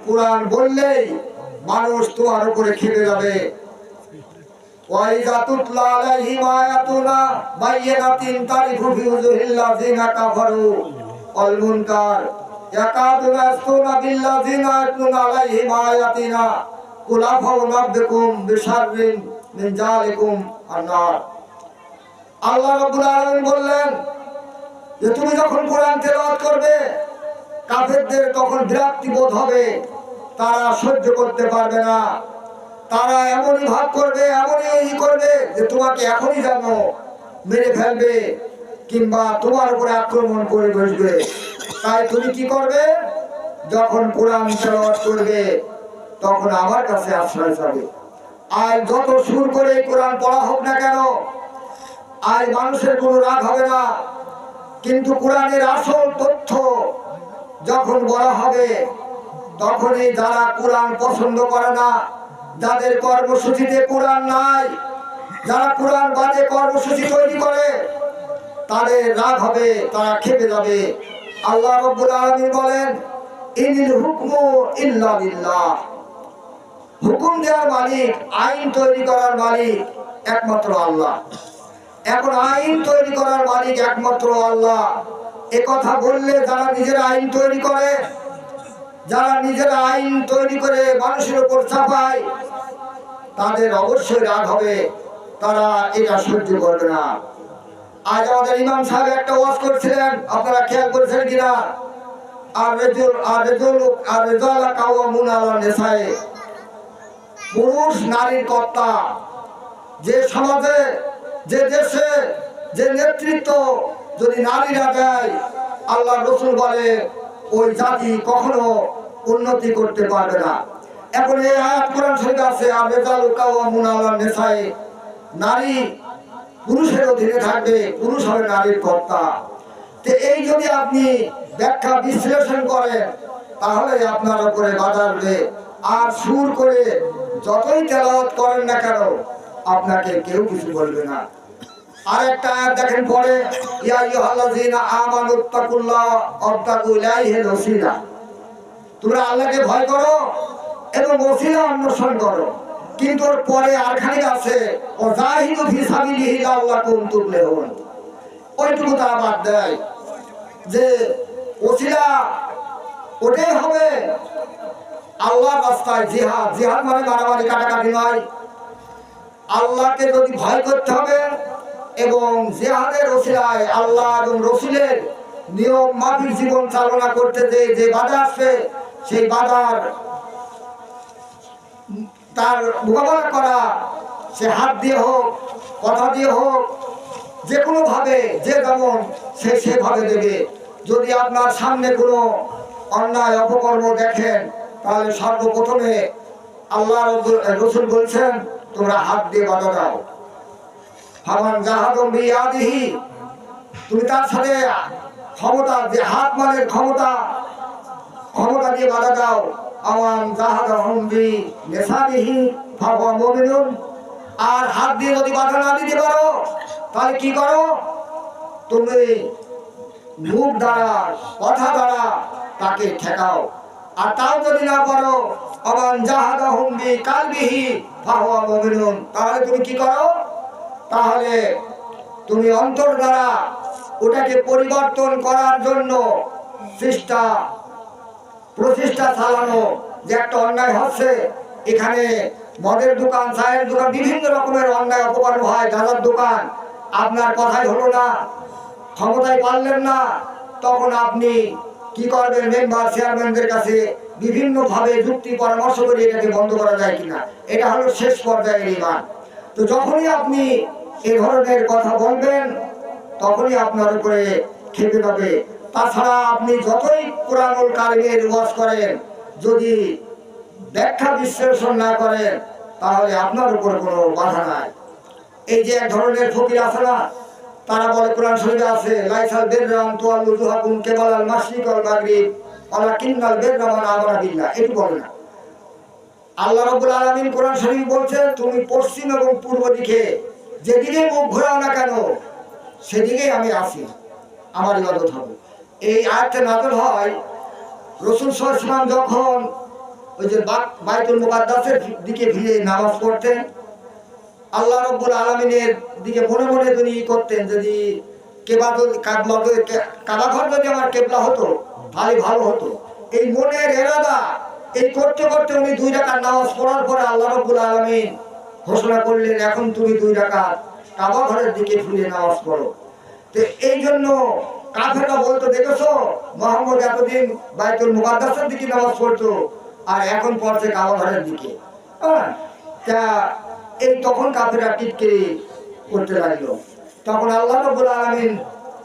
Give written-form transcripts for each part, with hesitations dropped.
কুরআন বললেই মানুষ তোমার উপরে খেপে যাবে। ওয়াইযা তুতলা আলাইহিম আয়াতুনা বায়্যিনাতিন তারিফু ফি উজুহিল্লাযিনা কাফারু ওয়াল মুনকার ইয়াকাদুনা ইয়াসতুনা বিল্লাযিনা ইয়াতলুনা আলাইহিম আয়াতিনা কুল আফাউনাব্বিকুম বিশাররিন মিন যালিকুম আন-নার। আল্লাহ রাব্বুল আলামিন বললেন যে তুমি যখন কোরআন তেলাওয়াত করবে কাফেরদের তখন বিরক্তি বোধ হবে, তারা সহ্য করতে পারবে না, তারা এমনই ভাব করবে, এমনই করবে যে তোমাকে এখনই যেন মেরে ফেলবে কিংবা তোমার উপরে আক্রমণ করে বসবে। তাই তুমি কি করবে? যখন কোরআন তেলাওয়াত করবে তখন আমার কাছে আশ্রয় চাবে। আর যত সুর করে কোরআন পড়া হোক না কেন, আর মানুষের কোনো রাগ হবে না, কিন্তু কোরআনের আসল তথ্য যখন বলা হবে তখনই যারা কোরআন পছন্দ করে না, যাদের কর্মসূচিতে কোরআন নাই, যারা কোরআন বাদে কর্মসূচি তৈরি করে, তাদের রাগ হবে, তারা খেপে যাবে। আল্লাহ রাব্বুল আলামিন বলেন ইনিল হুকমু ইল্লা লিল্লাহ। হুকুম দেওয়ার মালিক, আইন তৈরি করার মালিক একমাত্র আল্লাহ। এখন আইন তৈরি করার মালিক একমাত্র আল্লাহ এ কথা বললে যারা নিজেরা আইন তৈরি করে, যারা নিজেরা আইন তৈরি করে মানুষের উপর চাপায়, তাদের অবশ্যই রাগ হবে, তারা এটা সহ্য করবে না। আজ আমাদের ইমাম সাহেব একটা ওয়াজ করছিলেন, আপনারা খেয়াল করেছেন কিনা? পুরুষ নারীর কর্তা। যে সমাজে, যে দেশে, যে নেতৃত্ব যদি নারীরা দেয়, আল্লাহ রসুল বলে ওই জাতি কখনো উন্নতি করতে পারবে না। এখন এই আয়াত কোরআন শরীফে আছে আর-রিজালু কাওয়ামুনা আলান নিসাই, নারী পুরুষের অধীনে থাকবে, পুরুষ হবে নারীর কর্তা। তো এই যদি আপনি ব্যাখ্যা বিশ্লেষণ করেন তাহলে আপনার উপরে বাধা আসবে। আর সুর করে যতই তেলাওয়াত করেন না কেন আপনাকে কেউ কিছু বলবে না। আর একটা আয়াত দেখেন পরে, ইয়া আইয়ুহাল্লাযীনা আমানুত্তাকুল্লাহ ওয়াবতাগু ইলাইহিল ওসিলা, তোমরা আল্লাহকে ভয় করো এবং ওসিলা অন্বেষণ করো। কিন্তু ওর পরে আর খানিক আছে, ও জাহিদু ফি সাবিলিহি লাআল্লাকুম তুফলিহুন। ওইটুকু তারা বাদ দেয় যে ওসিলা ওটাই হবে আল্লাহর রাস্তায় জিহাদ। জিহাদ মানে মারামারি কাটাকাটি নয়। আল্লাহকে যদি ভয় করতে হবে এবং জিহাদের ওসিলায় আল্লাহ এবং রসুলের নিয়ম মাফিক জীবন চালনা করতে যে বাধা আসবে, সেই বাধার তার মোকাবেলা করা, সে হাত দিয়ে হোক, কথা দিয়ে হোক, যে কোনো ভাবে, যে যেমন সে সেভাবে দেবে। যদি আপনার সামনে কোনো অন্যায় অপকর্ম দেখেন তাহলে সর্বপ্রথমে আল্লাহ রসুল বলছেন তোমরা হাত দিয়ে বাধা দাও। ফামান জাহাদুম বিয়াদিহি, তুমি তার সাথে ক্ষমতা, যে হাত মানে ক্ষমতা, ক্ষমতা দিয়ে বাধা দাও। আমান জাহাদাহুম বিলিসানিহি ফাহুয়া মুমিনুন, আর হাত দিয়ে যদি বাধা না দিতে পারো তাহলে কি করো? তুমি মুখ দ্বারা, কথা দ্বারা তাকে ঠেকাও। আর তাও যদি না পারো, আমান জাহাদাহুম বিকালবিহি ফাহুয়া মুমিনুন, তাহলে তুমি কি করো? তাহলে তুমি অন্তর দ্বারা ওটাকে পরিবর্তন করার জন্য প্রচেষ্টা চালানো। যে একটা অন্যায় হচ্ছে, এখানে মদের দোকান, চায়ের দোকান, বিভিন্ন রকমের অন্যায় অপকর্ম হয়, গাঁজার দোকান, আপনার কথাই হলো না, ক্ষমতায় পারলেন না, তখন আপনি কি করবেন? মেম্বার চেয়ারম্যানদের কাছে বিভিন্নভাবে যুক্তি পরামর্শ করে এটাকে বন্ধ করা যায় কিনা। এটা হলো শেষ পর্যায়ের ঈমান। তো যখনই আপনি এই ধরনের কথা বলবেন তখনই আপনার উপরে খেপে যাবে। তাছাড়া আপনি যতই কুরআনুল কারীমের ওয়াজ করেন, যদি ব্যাখ্যা বিশ্লেষণ না করেন তাহলে আপনার উপরে কোনো বাধা নাই। এই যে এক ধরনের ফকির আছে না, তারা বলে কোরআন শরীফে আছে লাইসাল বিররা আন তুওয়াল্লু ওজুহাকুম কিবালাল মাশরিক ওয়াল মাগরিব ওয়ালাকিন্নাল বিররা মান আমানা বিল্লাহ, এটি বলে না। আল্লাহ রাব্বুল আলামিন কোরআন শরীফ বলছে তুমি পশ্চিম এবং পূর্ব দিকে যেদিকে মুখ ঘোরাও না কেন সেদিকেই আমি আসি, আমার ইবাদত হবে। এই আয়াতটা নাযিল হয় রাসূল সাল্লাল্লাহু আলাইহি ওয়াসাল্লাম যখন ওই যে বাইতুল মুকাদ্দাসের দিকে ফিরে নামাজ পড়তেন। আল্লাহ রাব্বুল আলামিনের দিকে মনে মনে তিনি করতেন, যদি কাবা ঘর যদি আমার কেবলা হতো তাহলে ভালো হতো। এই মনের এরাদা এই করতে করতে উনি 2 রাকাত নামাজ পড়ার পরে আল্লাহ রাব্বুল আলামিন ঘোষণা করলেন, এখন তুমি 2 রাকাত কাবা ঘরের দিকে ফিরে নামাজ পড়ো। তো এই জন্য কাফেররা বলতো, দেখেছো মুহাম্মদ এতদিন বাইতুল মুকাদ্দাসের দিকে নামাজ পড়তো আর এখন পড়ছে কাবা ঘরের দিকে। তা এই তখন কাফেররা টিটকিরি করতে লাগলো। তখন আল্লাহ রাব্বুল আলামিন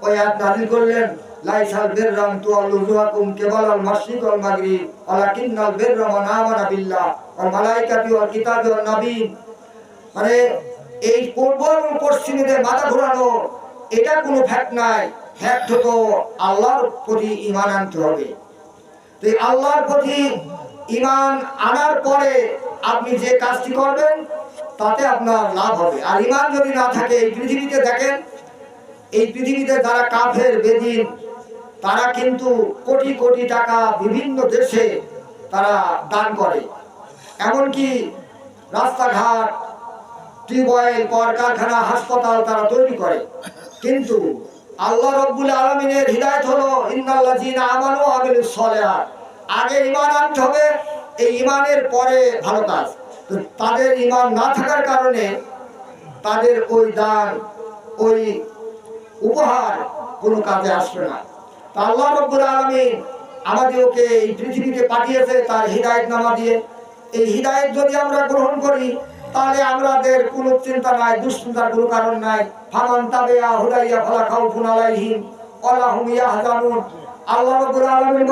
ওই আয়াত নাযিল করলেন, লাইসাল বিররা আন তুওয়াল্লু ওয়াজহাকুম কিবালাল মাশরিক ওয়াল মাগরিব ওয়ালাকিন্নাল বিররা মান আমানা বিল্লাহ ওয়াল মালাইকাতি ওয়াল কিতাবি ওয়ান নবিয়্যিন। মানে এই পূর্ব এবং পশ্চিমে মাথা ঘোরানো এটা কোনো ফ্যাক্ট নাই। ফ্যাক্ট হতো আল্লাহর প্রতি ঈমান আনতে হবে। তো এই আল্লাহর প্রতি ঈমান আনার পরে আপনি যে কাজটি করবেন তাতে আপনার লাভ হবে। আর ঈমান যদি না থাকে, এই পৃথিবীতে দেখেন, এই পৃথিবীতে যারা কাফের বেদিন তারা কিন্তু কোটি কোটি টাকা বিভিন্ন দেশে তারা দান করে, এমনকি রাস্তাঘাট, টিউবওয়েল, কলকারখানা, হাসপাতাল তারা তৈরি করে। কিন্তু আল্লাহ রাব্বুল আলামিনের হিদায়াত হলো ইন্নাল্লাযীনা আমানু ওয়া আমিলুস সালিহাত। আগে ঈমান আনতে হবে, এই ঈমানের পরে ভালো কাজ। তো তাদের ঈমান না থাকার কারণে তাদের ওই দান, ওই উপহার কোনো কাজে আসবে না। তা আল্লাহ রাব্বুল আলামিন আমাদেরকে এই পৃথিবীতে পাঠিয়েছে তার হিদায়াতনামা দিয়ে। এই হিদায়াত যদি আমরা গ্রহণ করি তাহলে আমাদের কোনো চিন্তা নাই, দুশ্চিন্তার কোনো কারণ নাই। ফামান তাবিআ হুদাইয়া ফালা খাউফুন আলাইহিম ওয়া লা হুম ইয়াহজানুন। আল্লাহ রাব্বুল আলামিন